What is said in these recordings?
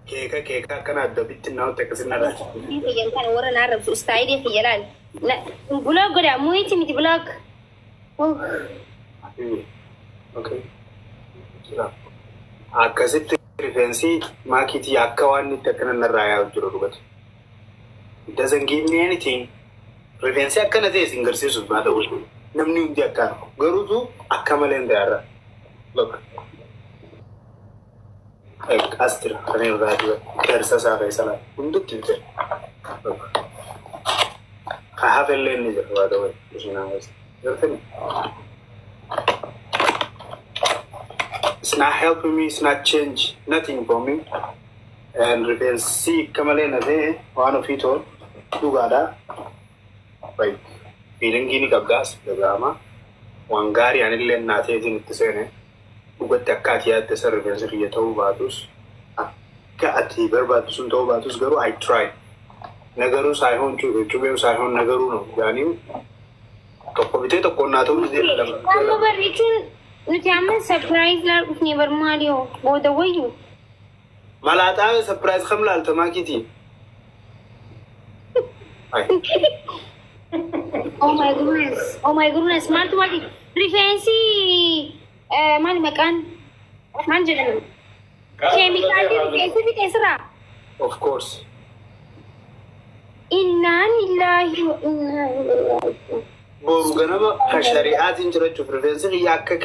كيكا كان عند بيت النهار تكسرنا لا في كان ورا نعرف استايدي في جلال لا بلوك ولا مو انت متي بلوك اوكي لا akkasitti rifeensi maakiitii akka waan itti akkana narraa yaa'u jiru dhugatu. It doesn't give me anything. Rifeensi akkana ta'e isin garsiisuuf maata wali. Namni hundi akkaan garuutu akka malee hin daara. Look. Astira kan irraa jiru keessa isaa keessa laa hundutti hin ta'e. Look. Kahaaf illee inni jira waa ta'u isheen hawaasa. Gartani. It's not helping me, it's not change, nothing for me. And you can see Kamalena there, one of it all, Dugada, right? Feeling Guinea gas, the drama, one Gary and Ellen not aging the same. Who got the Katia, the servants of Yato Batus, Kati, Verbatus and Tobatus Guru, I tried. Nagarus I home to Jubius I home Nagaruno, Yanu. Topotato Conato. نتعمل سرپرایز لر افنی برمالیو بوده ویو مالاتاوی سرپرایز خملا التماکی تی oh my goodness مالتو مالي ريفنسي مالي مكان مان جلن كيميكال دي ريفنسي في كسرة of course إنا لله وإنا إليه boru ganaba ka shari'atin jira to rifeensi yakka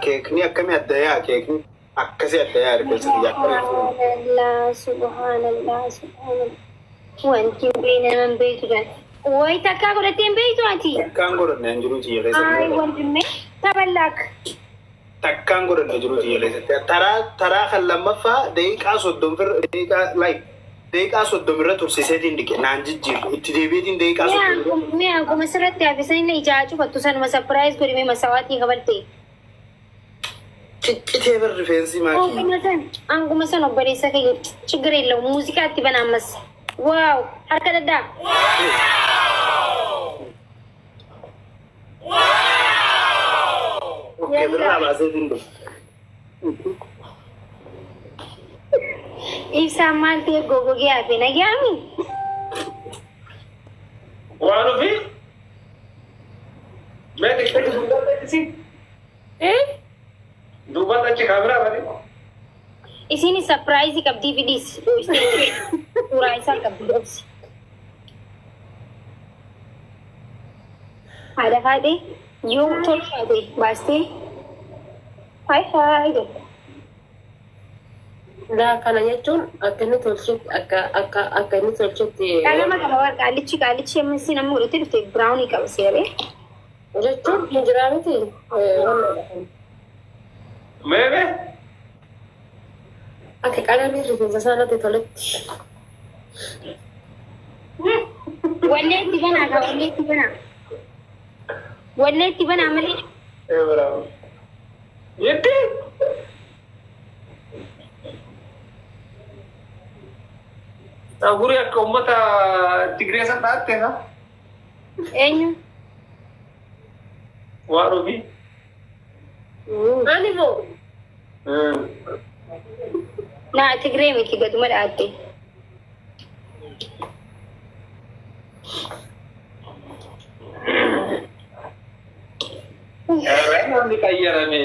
keekni akkami addaya keekni akkasi addaya rifeensi yakka Allah subhanallah wanti beena man beetu dan way takka godhateen beetu ati takkaan godhanne hin jiru jireessa ay wantimme taballak takkaan godhanne jiru jireessa taraa kan lammaffaa daqiiqaa 30 daqiiqaa like daqiiqaa 30 irra tursiiseetiin dhige naan jijjiirru itti deebiitiin daqiiqaa 30 mee akkuma sirratti hafisanii ijaachu fattu sanuma surprise godhime masawaatii qabalte ciccitee bar rifeensi maakii anguma san obboleessa kee ችግር የለውም ሙዚቃatti banaamas waaw harka daddaa okay birraa baaseetiin dhufu Isa malte gogoge ape na yami. Wano fi? Mete kete dubata isi? Dubata che camera bade? Isini surprise kab DVDs. Pura isa kab DVDs. Ada hade yung tol hade baste. Hi. لا كان يجون أكني تلشت أكني تلشت أنا ما كبار قالتش من سنة مولة تلتي براوني كبسيرة جتون هجرانتي ماذا؟ أكيد أنا مش في زمانة تلت وليت بنا عملي إيه برافو يبي Guru ummata Tigray san dhaatte na? Eenyu? Waa Robi. Ani moo? Naa Tigray miti gaduma dhaatte. Namni qayyarame.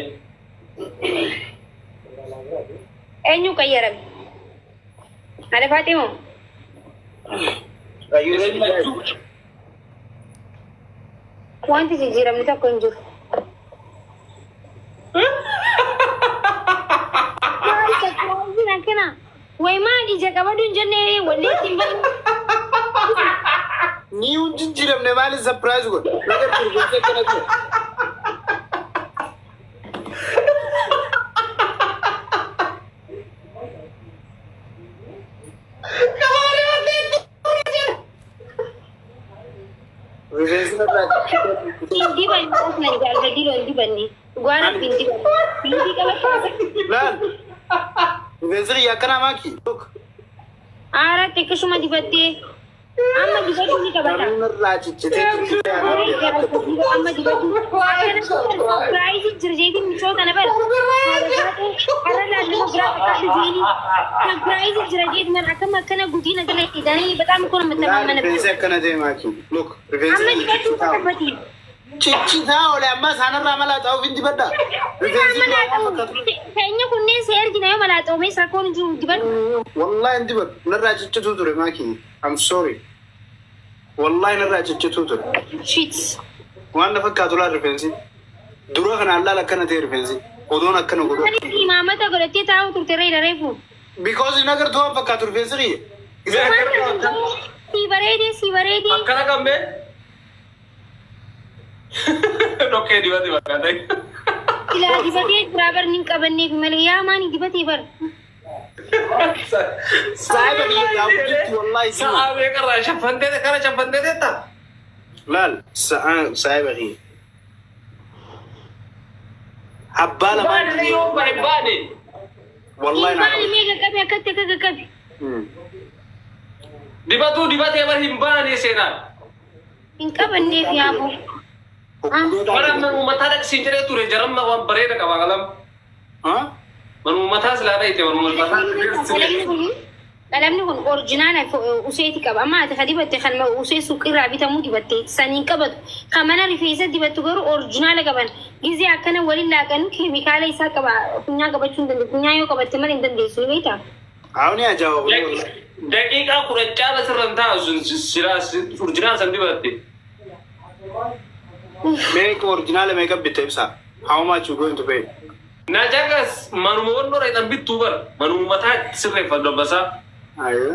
Eenyu qayyarame? Ada Fatima? Wanti jijjiiramni tokko hin jiru. Akkana way maal ija qabadu hin jenne wallee ittiin bahu. Ni un jijjiiramne maali surprise godhe laga rifeensi akkana jiru. Hindi ba yung mas nandiyan? Hindi ba ni? Guarda hindi ba? Hindi ka ba? Lan. Rifeensi yakka namaaki. Ara teka shuma dibatti. Amma dibatu ni kabata. Namni irraa ciccitee Amma dibatu. Surprise jirjeetiin michoota na bara. Har'a laalluma biraa fakkaatu jeeni. Surprise jirjeetiin mana akkana guddina galee idanii bataam kun matamamana. rifeensi akkana deemaa ki. Look Amma rifeensi dibatu kabati. ciccitaa ole amma isaanirraa malaa ta'uuf hin dibadda. Rifeensi Kayaknya kunneen si ergi na yoo malaaxoomee sakkoon jiru dibatu. wallahi hin dibaddu. Narraa ciccituu ture maaki. I'm sorry. Wallahi narraa ciccituu ture. Shit. Waan na fakkaatu laa rifeensi. Dura kana allaala akkana ta'e rifeensi. Odoon akkana godhu. Ani imaamata godhattee taa'u turte reera reefu. Because hin agartuu waan fakkaatu rifeensi qiyya. Si bareedee. Akkana qabne. Dhokkee dibate fakkaata. Ilaa dibatee biraa bar nin qabanneef malee yaa maani dibatee bar. Saayiba biyya gaaffitti wallahi si. Sa'a beekarraa shaffantee kana shaffantee teetta. Laal saayiba qiyya. Abbaa lamaan Baane yoo baane. wallahi na Maali mee qaqqabe akkatti akka qaqqabe. Dibatu dibatee bar hin baane seenaan. Hin qabanneef yaabu. Mana mataa dhaqsiin jedhee ture jaramma waan bareeda qaba qalam. Manuma mataa silaa dhayite manuma mataa. Qalamni kun orjinaala useeti qaba. Amma ati dibatte kan usee suuqirraa bitamuu dibatte saniin qabatu. Kan mana rifeensa dibattu garuu orjinaala qaban. Gizee akkana waliin laaqanu keemikaala isaa qaba. Funyaa qabachuu hin dandeessu. Funyaa yoo qabatte malee hin dandeessu ni beektaa? Awni ajaa'iba. Daqiiqaa kudhan caala sirran ta'a sun silaa orjinaala san dibatte. Make original makeup bitte ibsa. How much you going to pay? Na jagas manuma wanno raytan bittuu bar manuma mataa sirreeffatu dabbasaa. Ayo.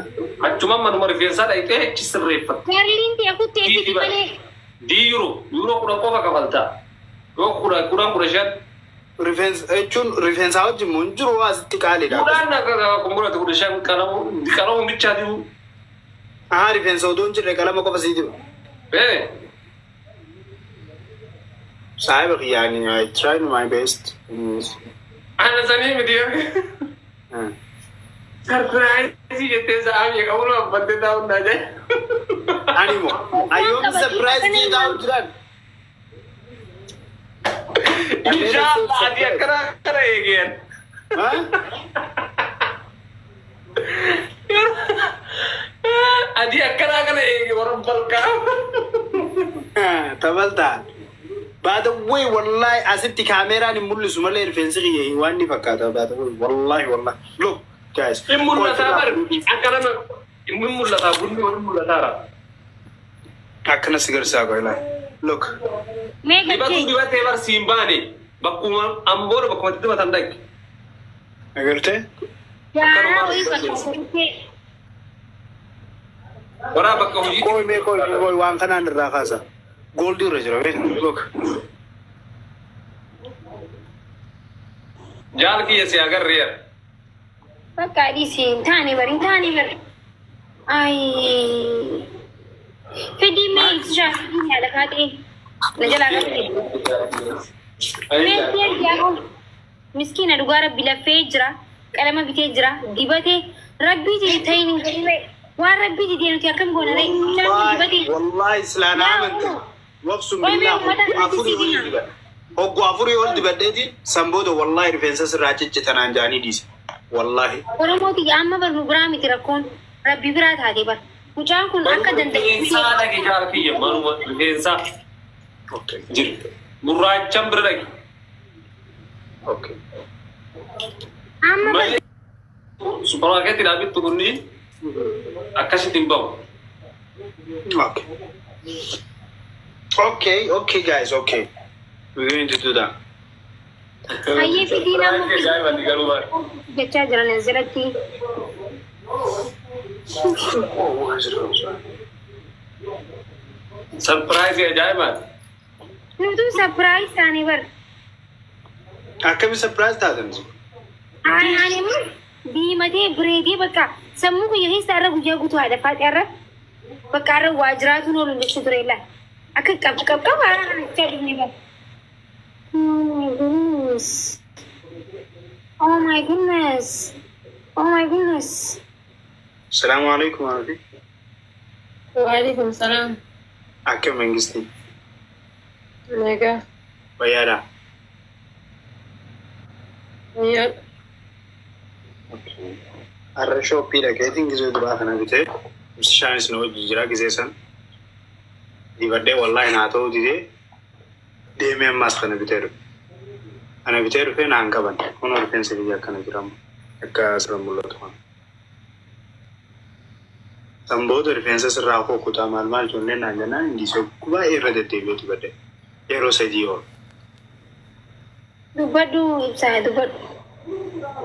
Achuma manuma rifeensaa dhayitee achi sirreeffatu. Garliin ta'e kuttee fi malee. Yuuroo kudhan qofa kabaltaa. Yoo kudhan shan. Rifeensa wajjin mun jiru asitti qaaliidha. Kudhan kumbulatti kudhan shan qalamu bichaa dibu. Rifeensa odoon jirre qalama qofa sii dibu. Saayiba qiyyaani, I tried my best. Ana sanii miti. Sarpiraayizii jettee sa'aa meeqa bula abbattee taa'uun naa jee. Animo, ayyoom surprise ni taa'u jiran. Inshallah ati akkana eegeen. Ati akkana eege warra balkaa. Tabaltaa. By the way, wallahi, asitti kaameraan hin mul'isu malee rifeensi qiyya waan ni fakkaata. By the way, wallahi. Look, guys. Hin mul'ataa bar akkana hin mul'ataa bunni hin mul'ataara. Akkana si garsaa qoy laa. Look. Dibatu dibatee bar siin baane bakkuma amboora bakkuma dibatan dhaqe. Agartee? Waraa bakka hojii. Koy waan kanaan irraa kaasa. Goldii irra jira. Look. Jaal kiyya si agarreera. Bakka dhiisiin taane bari. Ay. Fedhii meelti shaakii yaada kaatee. Na jalaa galee. Meelti ergaa miskiina dhugaa rabbi laffee jira. Qalama bitee jira. Dibatee rabbii jiri ta'iin hin godhine. Waan rabbii jidee nuti akkam goona ta'e. Wallahi islaanaa amantii. Waqsu millaa hoggu afurii ol dibadheeti sanbooda wallahi rifeensa sirraa ciccitanaan jaanii dhiise. Wallahi. Oromooti amma bar nu biraa miti rakkoon rabbi biraa taate bar. Mucaan kun akka danda'e. Rifeensaa dhaqe jaal kiyya manuma rifeensaa. Jiru. Gurraachaan bira dhaqe. Amma bar. Supermarkeetiidhaa bittu kunni akkasitti hin bahu. Okay, guys, okay. We're going to do that. Ayyee fidii nama jechaa jiran asirratti. Surprise ajaa'ibaa. Nutu surprise taane bar. Akkami surprise taatan? Ani immoo diimatee bireedee bakka sammuu guyyaa keessa irra guyyaa guutuu haadha faati irra bakka irra waajjiraatuun oolu jechuu ture ilaa. Akka qaba haala kana jechaa dhufne bar. Oh my goodness. Assalamu alaikum. وعليكم السلام. أكيد منجستي. نيجا. ويانا. يا. الرشوة بيلا كيتين كذا دبا خنا بيته. مش شان سنو جرا كذا سن. دي بدي والله ناتو دي. دي مين ماس خنا بيته. أنا بيته فين عنكبان. كنا رفين سبيا خنا جرام. كاسرم بلو تمان. Sambodo rifeensa sirraa koo kutaa maal jollee naan jennaan indisoo baay'ee irra deddeebi'eetu badde yeroo sadii ol. Dubbaddu ibsaa dubbaddu.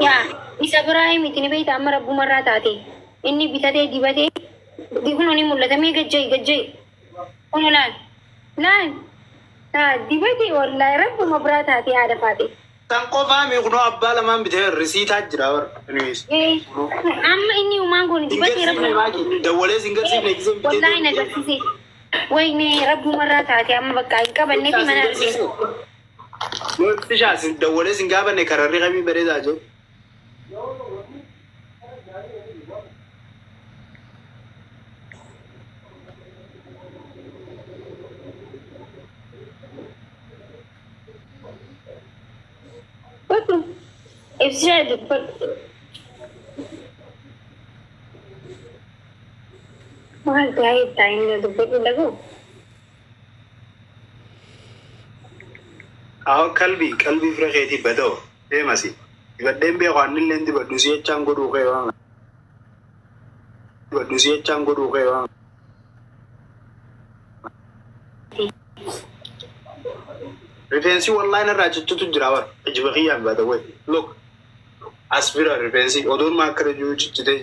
Yaa isa biraa miti ni beektaa amma rabbumarraa taate inni bitatee dibatee kun ni mul'atamee gajjay kun laal dibatee wallahi rabbuma biraa taate haadha faate. San qofaa miiqnoo abbaa lamaan bitee risiitaa jira warra. Amma inni uumaan kun dibatee rabbuma. Dawwalee singarsiifne gisee bitee. Wallahi na garsise. Wayne rabbumarraa taate amma bakka hin qabanne fi mana arginu. Tishaas dawwalee singaabanne kararri kamii bareedaa jiru. Ibsaa dubbaddu. Maal gaa'ee taa'inna dubbadhu dhagoo. Qalbii fira keetii badoo deemasi. Dibaddeen beeku annillee dibaddu si jechaan godhuu kee waan. Dibaddu si jechaan godhuu kee waan. Rifeensi wallahi narraa ciccitutu jira war. Ajiba kiyyaan baata way. Look. Asbira rifeensi odoon maa akkana jiru ciccitee.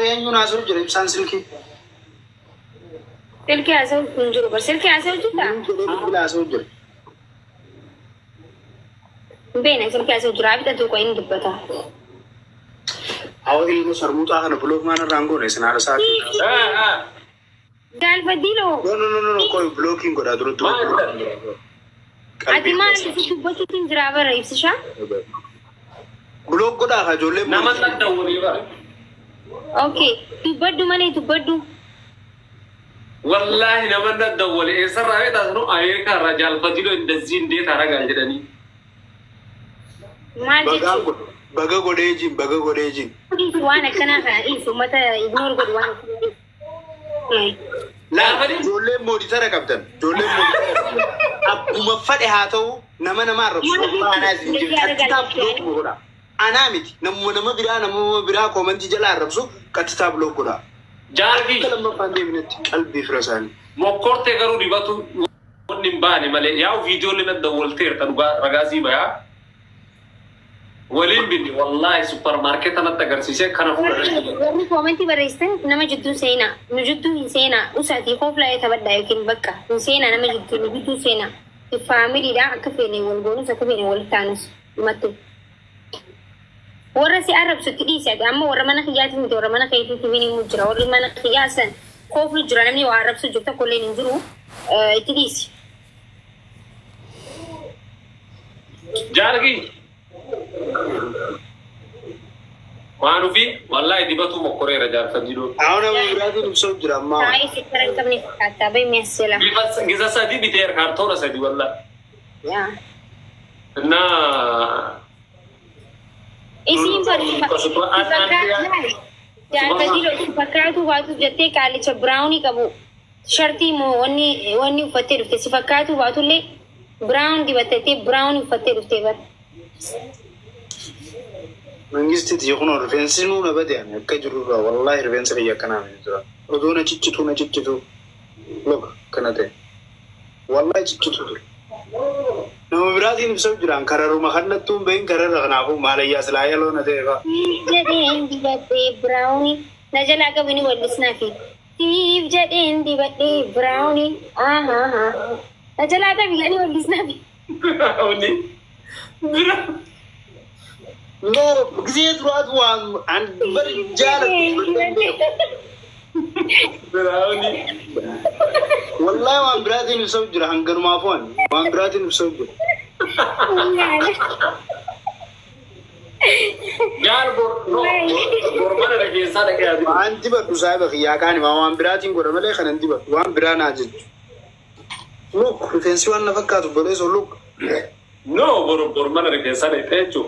Eenyuun haasa'u jira ibsaan silkii. Silkii haasa'u hin jiru bar silkii haasa'u jirtaa? Silkii haasa'u jira. Beena silkii haasa'u jira bitatu qo'ee hin dubbata. Hawa ilmu sarmuuxaa kana bulook maana raangoone isin haala isaati. Gaalfaddiiloo. No qoy bulookiin godhaa dura dura. Ati maal itti dubbachuutu hin jiraa bara ibsishaa? Bulook godhaa haa ijoollee. Nama sadda walii bara. Okay, dubbaddu malee dubbaddu. Wallahi nama sadda walii eessarraa beektaa sanu ayeekaa jaalfaddiiloo indazii indeet haragaa jedhanii. Maal jechuudha? Baga godhee jin. Waan akkanaa kana dhiisu uummata ignoor godhu waan akkanaa. Laafanii ijoolleen mooditara qabdan. Akkuma fadhe haa ta'u nama arrabsu. Anaa miti nama biraa koomantii jala arrabsu qattitaa bulook godhaa. jaalbii Lammaffaan deebinetti qalbii fira isaanii. mokkortee garuu dibatu wanni hin baane malee yaa'u viidiyoolee nadda walteerta dhugaa ragaasii bayaa. Waliin binni wallahi supermarketa natti agarsiisee kana fuudhanii. Warri koomentii barreessitan nama jidduu seenaa. Nu jidduu hin seenaa. Usaatii kooflaa taphadhaa yookiin bakka hin seenaa nama jidduu nu jidduu seenaa. Faamiliidha akka feene wal goonus akka feene wal taanus himattu. Warra si arrabsutti dhiisi ati amma warra mana kiyyaati miti warra mana keetiitti biniimu jira. Warri mana kiyyaa san kooflu jira namni waa arrabsu jirta kolleen hin jiru itti dhiisi. Jaalgi. Waan ufi wallahi dibatu mokkoreera jaalfaddiiloo. Nama biraatiin ibsoo jira ammaa. Taa'ee si karan qabne fakkaata ba'i meesseela. Gisa sadii biteer kaartoona sadii wallahi. Yaa. Na Isiin jaalfaddiiloo fakkaatu baatu jettee qaalicha biraawunii qabu. Shartii moo wanni uffattee dhufte si fakkaatu baatullee biraawun dibattee biraawun uffattee dhuftee bara. Mangistiiti kun rifeensi nuuna badeen akka jirurraa wallahi rifeensa biyya akkanaa jira. Odoo na ciccitu look kana ta'e wallahi ciccitu ture. Nama biraatiin ibsoo jiraan kararuma kannattuun bahin kararra kanaafuu maalayyaa silaa yaloo na ta'e faa. Jedheen dibadhee biraawunii na jalaa qabini wallisnaa fi siif jedheen dibadhee biraawunii na jalaa qabini wallisnaa fi. No, gisee duraatu waan an bari jaalatu. Brownie. والله وان براتي نسوي هنقر ما فون وان براتي نسوي قال برمنا لكن صادق يا دي عندي بقى صاحبك يا كان ما وان براتي نقول ما ليه خلنا عندي بقى وان برانا جد لوك فينسي وانا فكرت بوليس لوك نو برمنا لكن صادق تيجو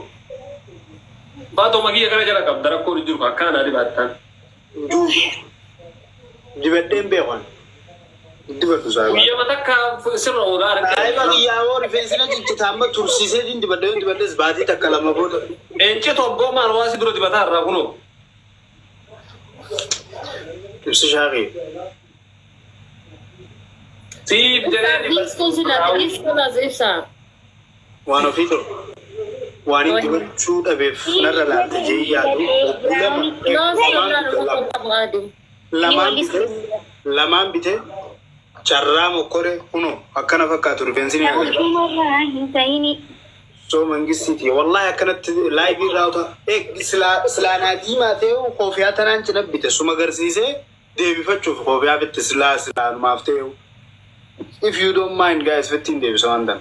باتو ماجي كذا جرا كم درا كوري جرو كان هذه باتان دبدين بيوان دبدو صاحب ويا ما تك سر أورار أيوة يا أور فينسينا جت تامة ترسي سيدين دبدين زبادي تكلم أبوه إنشة توبو ما رواسي برو دبتا رابونو ترسي شاقي سيب جراني وانا فيتو واني دبل شوت أبيف نرى لا تجي يادو lamaan bite charraa mokkore kuno akkana fakkaatu rifeensini so mangistiti wallahi akkanatti live irraata silaanaa diimaa ta'e koofiyaa tanaan cina bite suma agarsiisee deebifachuuf koofiyaa bitte silaanumaaf ta'e if you don't mind guys fittiin deebisa waan tan